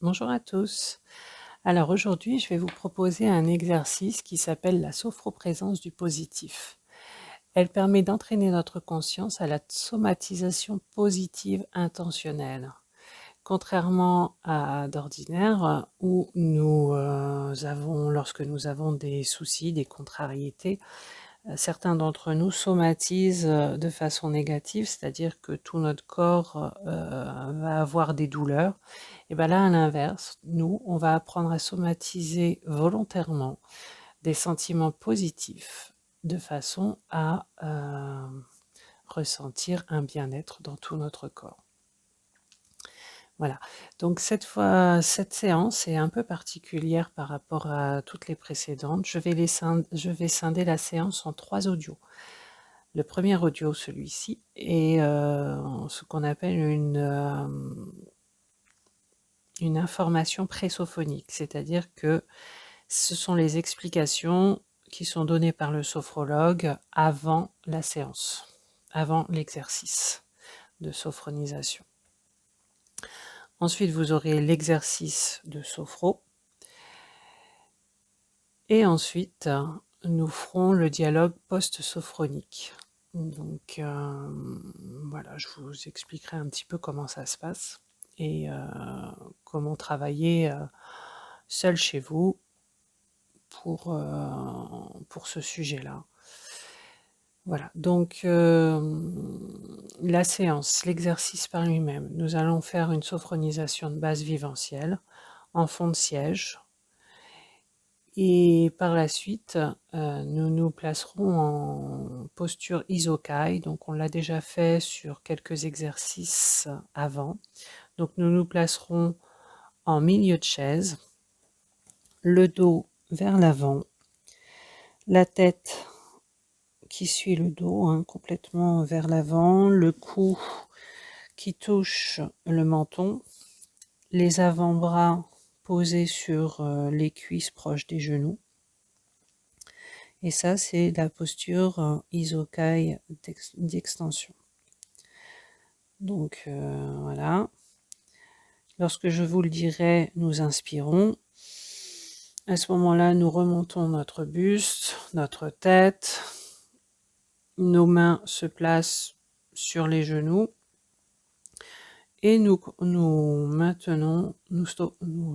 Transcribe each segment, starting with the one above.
Bonjour à tous. Alors aujourd'hui, je vais vous proposer un exercice qui s'appelle la sophroprésence du positif. Elle permet d'entraîner notre conscience à la somatisation positive intentionnelle. Contrairement à d'ordinaire, où lorsque nous avons des soucis, des contrariétés, certains d'entre nous somatisent de façon négative, c'est-à-dire que tout notre corps va avoir des douleurs. Et bien là, à l'inverse, nous, on va apprendre à somatiser volontairement des sentiments positifs de façon à ressentir un bien-être dans tout notre corps. Voilà. Donc cette séance est un peu particulière par rapport à toutes les précédentes. Je vais scinder la séance en 3 audios. Le premier audio, celui-ci, est ce qu'on appelle une information présophonique, c'est-à-dire que ce sont les explications qui sont données par le sophrologue avant la séance, avant l'exercice de sophronisation. Ensuite, vous aurez l'exercice de sophro. Et ensuite, nous ferons le dialogue post-sophronique. Donc voilà, je vous expliquerai un petit peu comment ça se passe et comment travailler seul chez vous pour ce sujet-là. Voilà, donc la séance, l'exercice par lui-même. Nous allons faire une sophronisation de base vivencielle en fond de siège. Et par la suite, nous nous placerons en posture Isokai. Donc on l'a déjà fait sur quelques exercices avant. Donc nous nous placerons en milieu de chaise, le dos vers l'avant, la tête qui suit le dos, hein, complètement vers l'avant, le cou qui touche le menton, les avant-bras posés sur les cuisses proches des genoux. Et ça, c'est la posture Isokai d'extension. Donc voilà. Lorsque je vous le dirai, nous inspirons. À ce moment-là, nous remontons notre buste, notre tête. Nos mains se placent sur les genoux. Et nous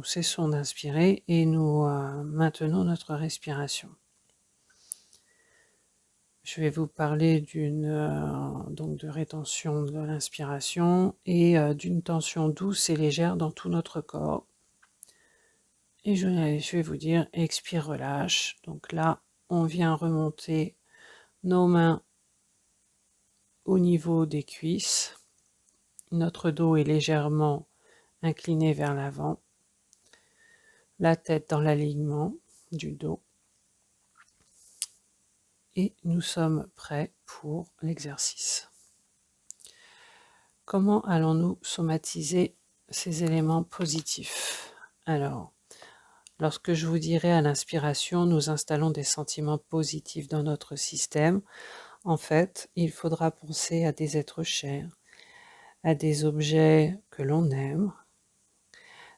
cessons d'inspirer et nous maintenons notre respiration. Je vais vous parler donc de rétention de l'inspiration et d'une tension douce et légère dans tout notre corps. Et je vais vous dire expire, relâche. Donc là, on vient remonter nos mains au niveau des cuisses. Notre dos est légèrement incliné vers l'avant. La tête dans l'alignement du dos. Et nous sommes prêts pour l'exercice. Comment allons-nous somatiser ces éléments positifs? Alors, lorsque je vous dirai à l'inspiration, nous installons des sentiments positifs dans notre système. En fait, il faudra penser à des êtres chers, à des objets que l'on aime,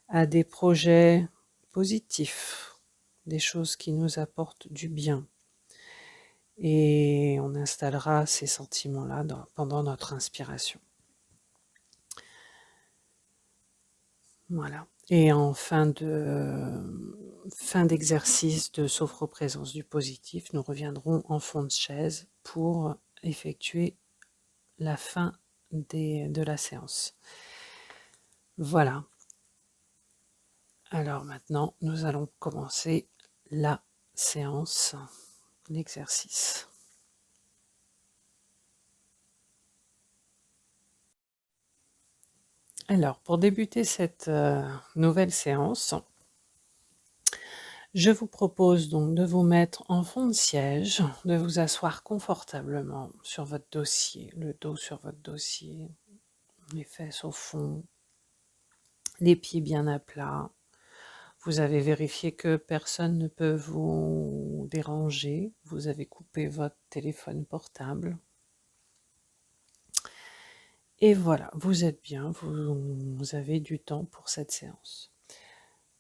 à des projets positifs, des choses qui nous apportent du bien. Et on installera ces sentiments-là pendant notre inspiration. Voilà. Et en fin d'exercice de sophroprésence du positif, nous reviendrons en fond de chaise pour effectuer la fin de la séance. Voilà. Alors maintenant, nous allons commencer la séance, l'exercice. Alors, pour débuter cette nouvelle séance, je vous propose donc de vous mettre en fond de siège, de vous asseoir confortablement sur votre dossier, le dos sur votre dossier, les fesses au fond, les pieds bien à plat. Vous avez vérifié que personne ne peut vous déranger. Vous avez coupé votre téléphone portable. Et voilà, vous êtes bien, vous avez du temps pour cette séance.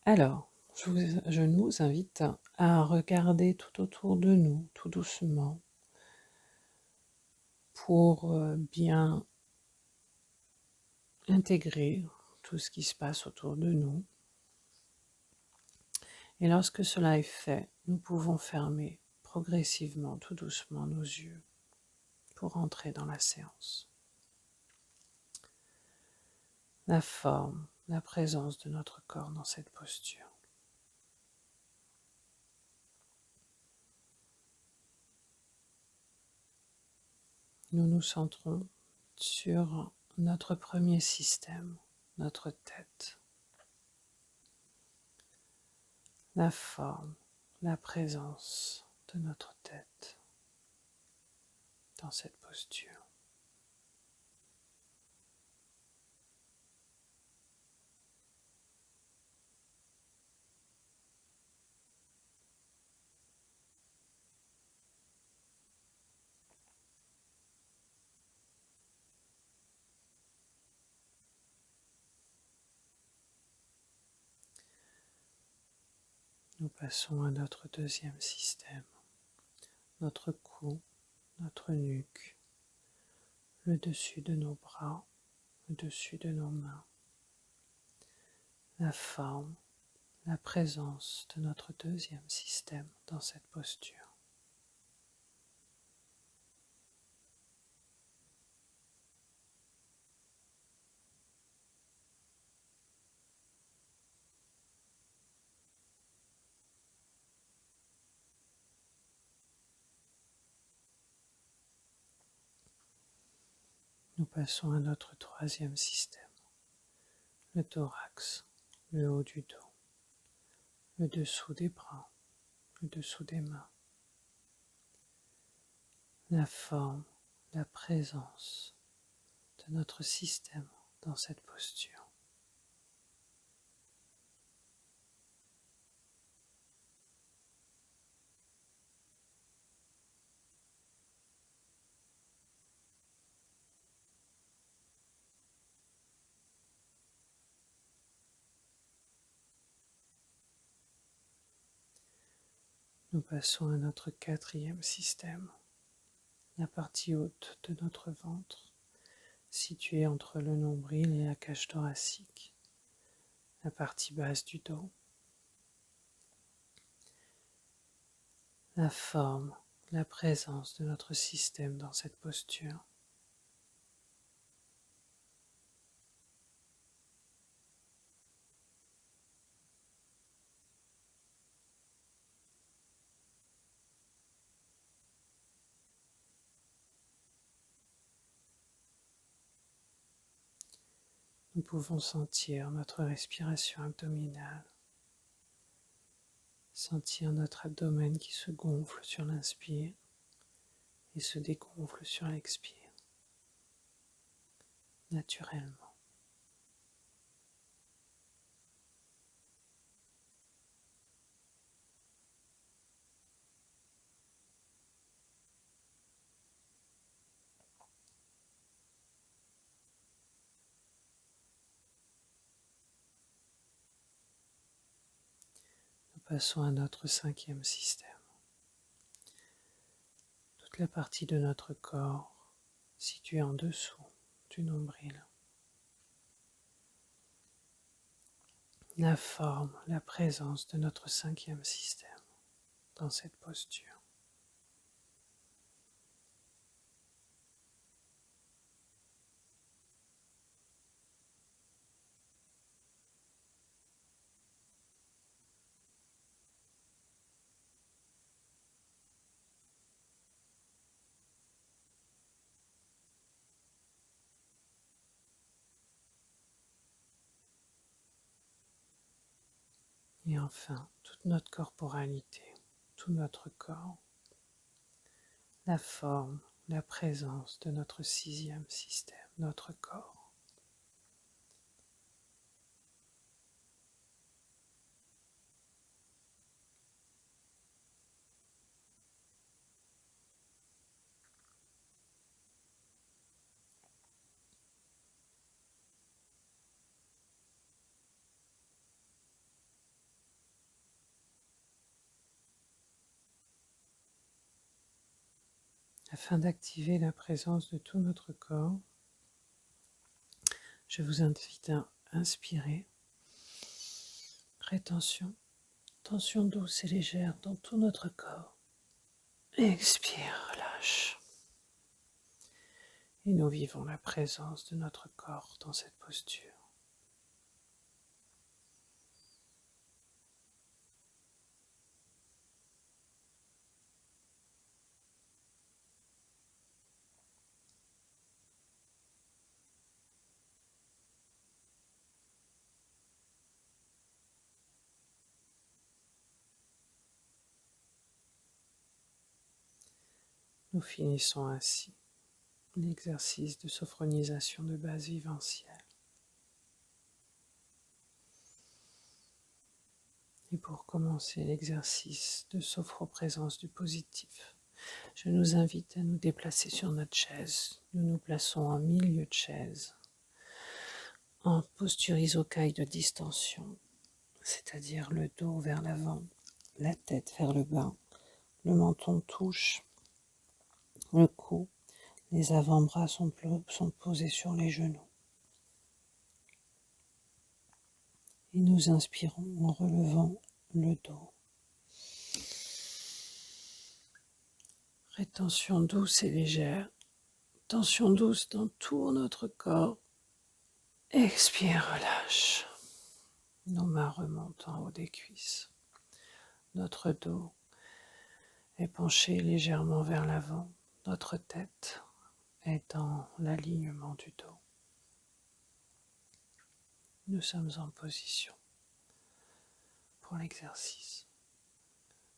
Alors, je nous invite à regarder tout autour de nous, tout doucement, pour bien intégrer tout ce qui se passe autour de nous. Et lorsque cela est fait, nous pouvons fermer progressivement, tout doucement, nos yeux pour entrer dans la séance. La forme, la présence de notre corps dans cette posture. Nous nous centrons sur notre premier système, notre tête. La forme, la présence de notre tête dans cette posture. Nous passons à notre deuxième système, notre cou, notre nuque, le dessus de nos bras, le dessus de nos mains, la forme, la présence de notre deuxième système dans cette posture. Nous passons à notre troisième système, le thorax, le haut du dos, le dessous des bras, le dessous des mains, la forme, la présence de notre système dans cette posture. Nous passons à notre quatrième système, la partie haute de notre ventre, située entre le nombril et la cage thoracique, la partie basse du dos, la forme, la présence de notre système dans cette posture. Nous pouvons sentir notre respiration abdominale, sentir notre abdomen qui se gonfle sur l'inspire et se dégonfle sur l'expire, naturellement. Nous passons à notre cinquième système. Toute la partie de notre corps située en dessous du nombril. La forme, la présence de notre cinquième système dans cette posture. Et enfin, toute notre corporalité, tout notre corps, la forme, la présence de notre sixième système, notre corps. Afin d'activer la présence de tout notre corps, je vous invite à inspirer, rétention, tension douce et légère dans tout notre corps. Expire, relâche. Et nous vivons la présence de notre corps dans cette posture. Nous finissons ainsi l'exercice de sophronisation de base vivencielle. Et pour commencer l'exercice de sophroprésence du positif, je nous invite à nous déplacer sur notre chaise. Nous nous plaçons en milieu de chaise, en posture isokai de distension, c'est-à-dire le dos vers l'avant, la tête vers le bas, le menton touche le cou, les avant-bras sont posés sur les genoux. Et nous inspirons en relevant le dos. Rétention douce et légère. Tension douce dans tout notre corps. Expire, relâche. Nos mains remontent en haut des cuisses. Notre dos est penché légèrement vers l'avant. Notre tête est dans l'alignement du dos. Nous sommes en position pour l'exercice.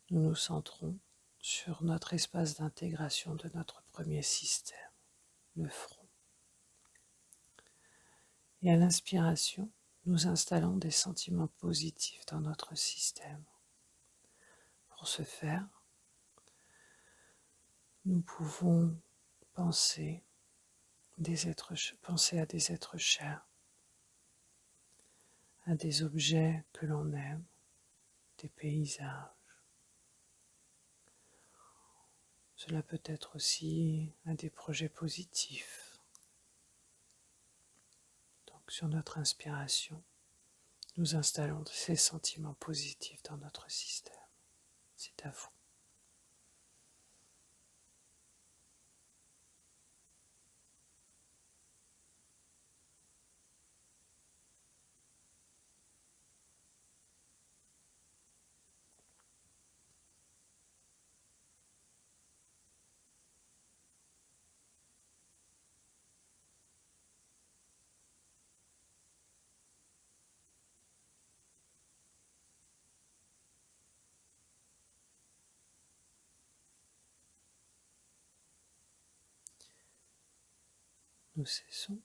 Nous nous centrons sur notre espace d'intégration de notre premier système, le front. Et à l'inspiration, nous installons des sentiments positifs dans notre système. Pour ce faire, nous pouvons penser à des êtres chers, à des objets que l'on aime, des paysages. Cela peut être aussi à des projets positifs. Donc sur notre inspiration, nous installons ces sentiments positifs dans notre système. C'est à vous. Nous cessons.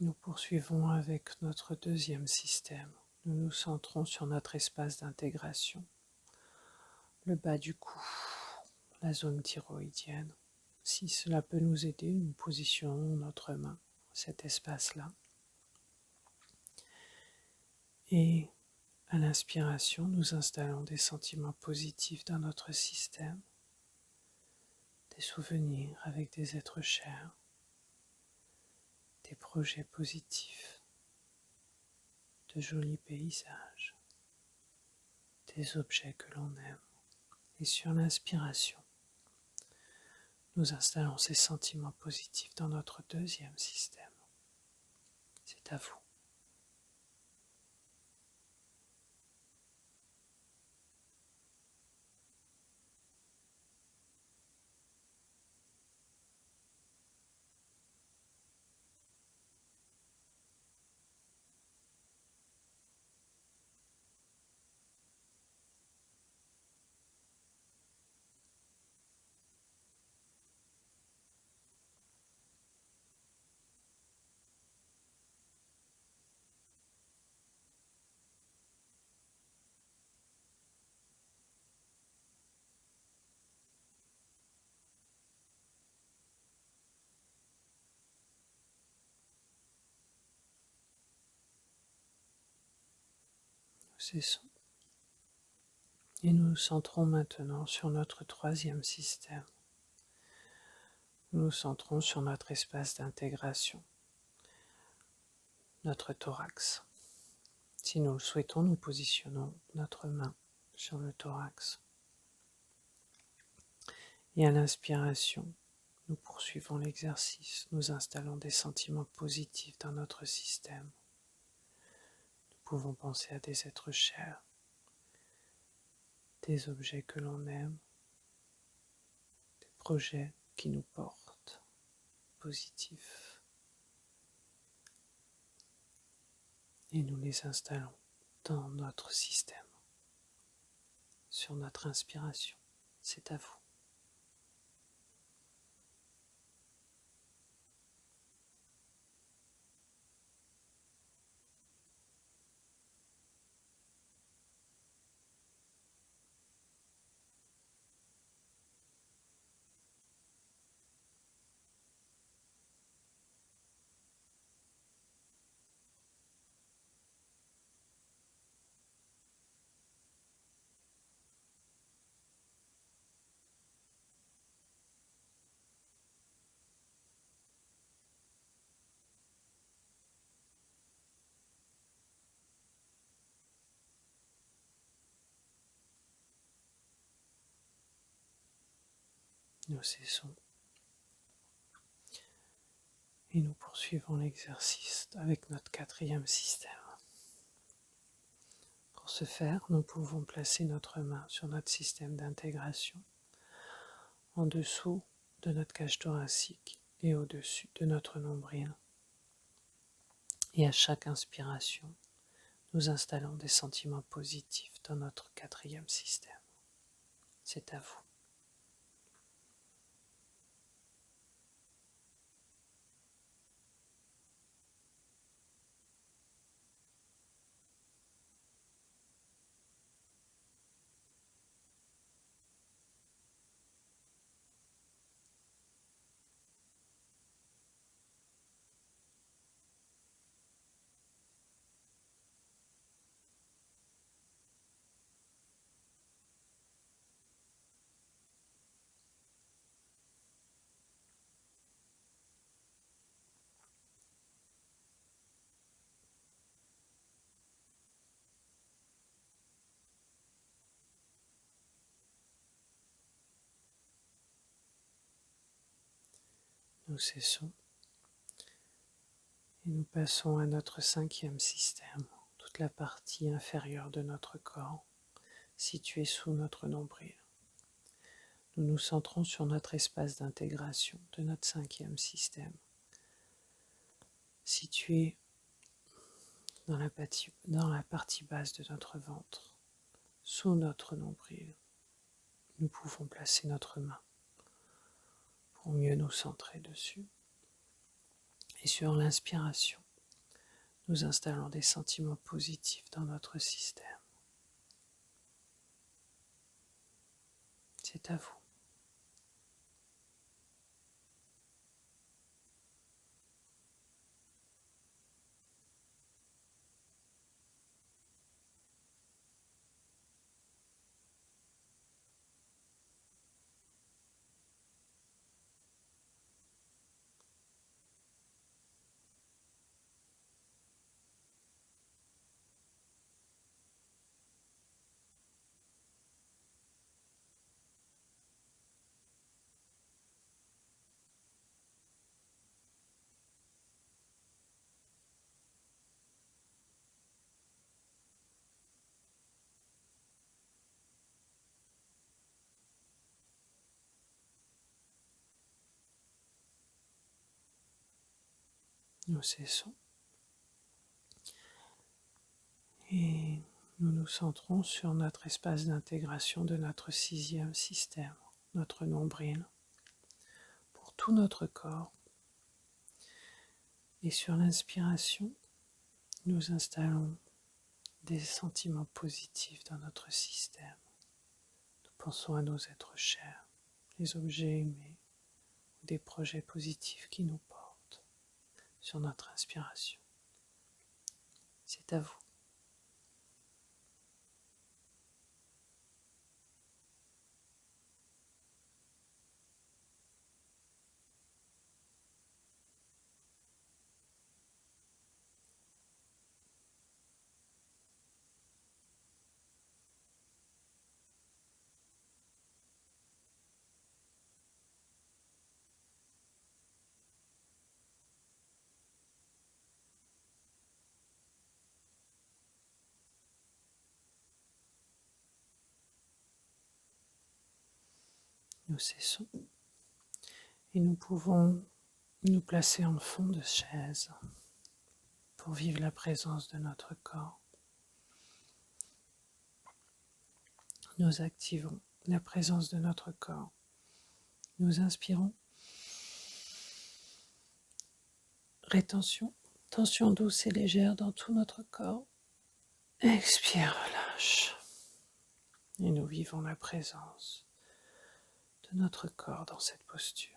Nous poursuivons avec notre deuxième système. Nous nous centrons sur notre espace d'intégration, le bas du cou, la zone thyroïdienne. Si cela peut nous aider, nous positionnons notre main dans cet espace-là. Et à l'inspiration, nous installons des sentiments positifs dans notre système, des souvenirs avec des êtres chers, des projets positifs, de jolis paysages, des objets que l'on aime. Et sur l'inspiration, nous installons ces sentiments positifs dans notre deuxième système. C'est à vous. Nous cessons. Et nous nous centrons maintenant sur notre troisième système, Nous nous centrons sur notre espace d'intégration, notre thorax. Si nous le souhaitons, nous positionnons notre main sur le thorax. Et à l'inspiration, nous poursuivons l'exercice, nous installons des sentiments positifs dans notre système. Nous pouvons penser à des êtres chers, des objets que l'on aime, des projets qui nous portent, positifs. Et nous les installons dans notre système, sur notre inspiration. C'est à vous. Nous cessons et nous poursuivons l'exercice avec notre quatrième système. Pour ce faire, nous pouvons placer notre main sur notre système d'intégration, en dessous de notre cage thoracique et au-dessus de notre nombril. Et à chaque inspiration, nous installons des sentiments positifs dans notre quatrième système. C'est à vous. Nous cessons et nous passons à notre cinquième système, toute la partie inférieure de notre corps, située sous notre nombril. Nous nous centrons sur notre espace d'intégration de notre cinquième système, situé dans la partie basse de notre ventre, sous notre nombril. Nous pouvons placer notre main pour mieux nous centrer dessus. Et sur l'inspiration, nous installons des sentiments positifs dans notre système. C'est à vous. Nous cessons et nous nous centrons sur notre espace d'intégration de notre sixième système, notre nombril, pour tout notre corps. Et sur l'inspiration, nous installons des sentiments positifs dans notre système. Nous pensons à nos êtres chers, les objets aimés, ou des projets positifs qui nous portent sur notre inspiration. C'est à vous. Nous cessons et nous pouvons nous placer en fond de chaise pour vivre la présence de notre corps. Nous activons la présence de notre corps. Nous inspirons. Rétention, tension douce et légère dans tout notre corps. Expire, relâche. Et nous vivons la présence de notre corps dans cette posture.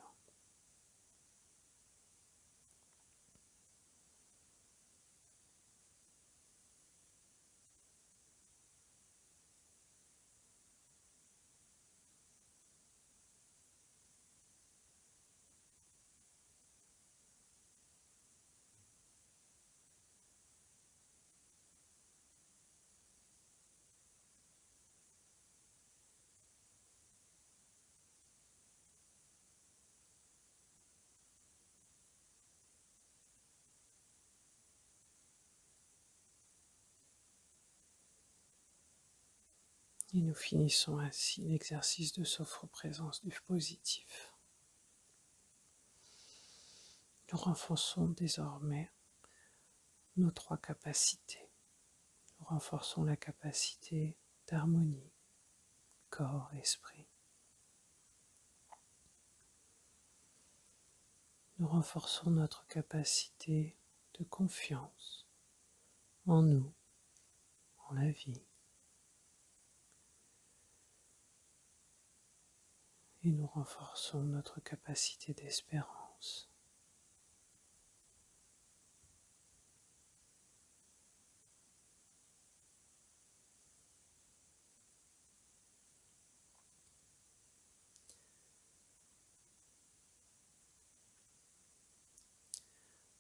Et nous finissons ainsi l'exercice de sophroprésence du positif. Nous renforçons désormais nos 3 capacités. Nous renforçons la capacité d'harmonie, corps, esprit. Nous renforçons notre capacité de confiance en nous, en la vie. Et nous renforçons notre capacité d'espérance.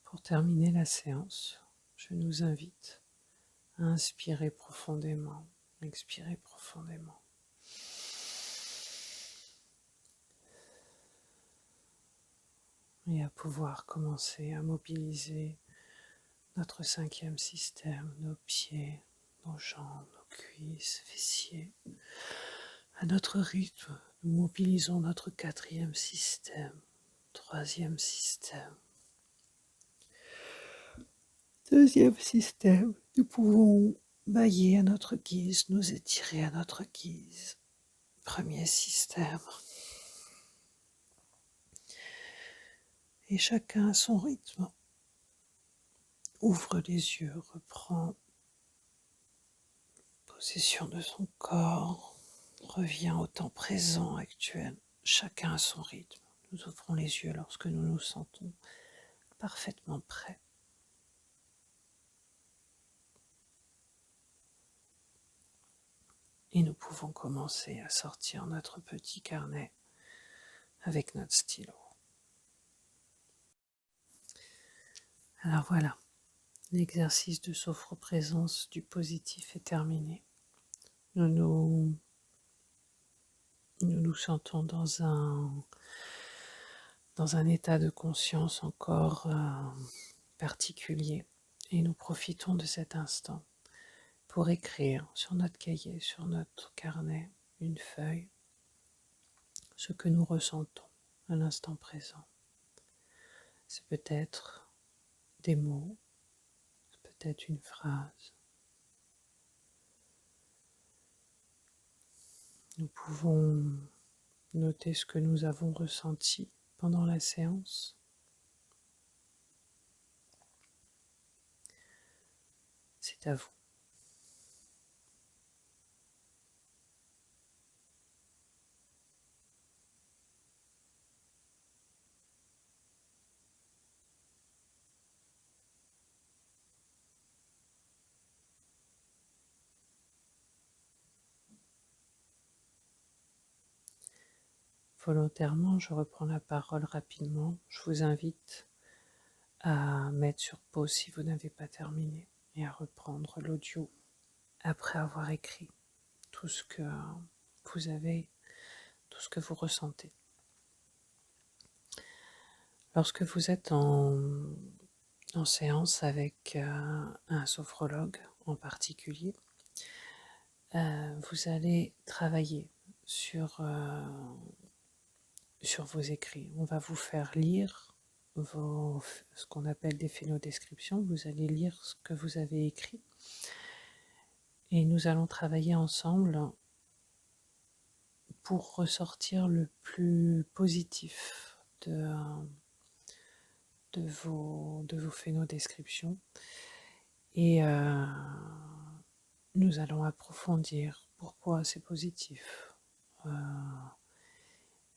Pour terminer la séance, je nous invite à inspirer profondément, expirer profondément. Et à pouvoir commencer à mobiliser notre 5e système, nos pieds, nos jambes, nos cuisses, fessiers. À notre rythme, nous mobilisons notre 4e système, 3e système, 2e système. Nous pouvons bailler à notre guise, nous étirer à notre guise. 1er système. Et chacun à son rythme ouvre les yeux, reprend possession de son corps, revient au temps présent actuel, chacun à son rythme. Nous ouvrons les yeux lorsque nous nous sentons parfaitement prêts. Et nous pouvons commencer à sortir notre petit carnet avec notre stylo. Alors voilà, l'exercice de sophroprésence du positif est terminé. Nous nous sentons dans un état de conscience encore particulier et nous profitons de cet instant pour écrire sur notre cahier, sur notre carnet, une feuille, ce que nous ressentons à l'instant présent. C'est peut-être des mots, c'est peut-être une phrase. Nous pouvons noter ce que nous avons ressenti pendant la séance. C'est à vous. Volontairement, je reprends la parole rapidement. Je vous invite à mettre sur pause si vous n'avez pas terminé et à reprendre l'audio après avoir écrit tout ce que vous avez, tout ce que vous ressentez. Lorsque vous êtes en séance avec un sophrologue en particulier, vous allez travailler sur sur vos écrits. On va vous faire lire ce qu'on appelle des phénodescriptions. Vous allez lire ce que vous avez écrit et nous allons travailler ensemble pour ressortir le plus positif de vos phénodescriptions. Et nous allons approfondir pourquoi c'est positif.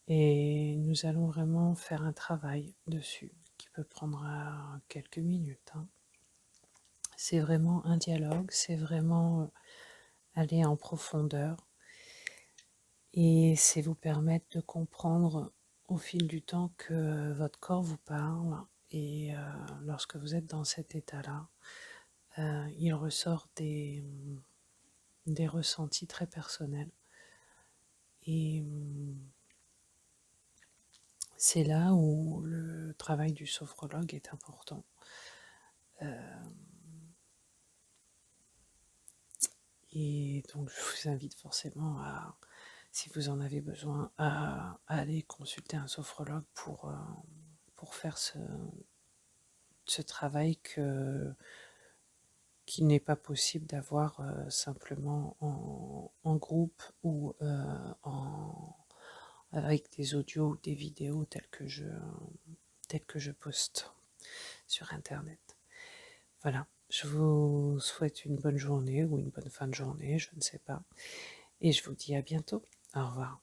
Et nous allons vraiment faire un travail dessus qui peut prendre quelques minutes, hein. C'est vraiment un dialogue, c'est vraiment aller en profondeur et c'est vous permettre de comprendre au fil du temps que votre corps vous parle et lorsque vous êtes dans cet état-là, il ressort des ressentis très personnels. Et c'est là où le travail du sophrologue est important. Et donc je vous invite forcément à, si vous en avez besoin, à aller consulter un sophrologue pour faire ce travail qui n'est pas possible d'avoir simplement en groupe ou avec des audios ou des vidéos telles que je poste sur Internet. Voilà, je vous souhaite une bonne journée ou une bonne fin de journée, je ne sais pas. Et je vous dis à bientôt. Au revoir.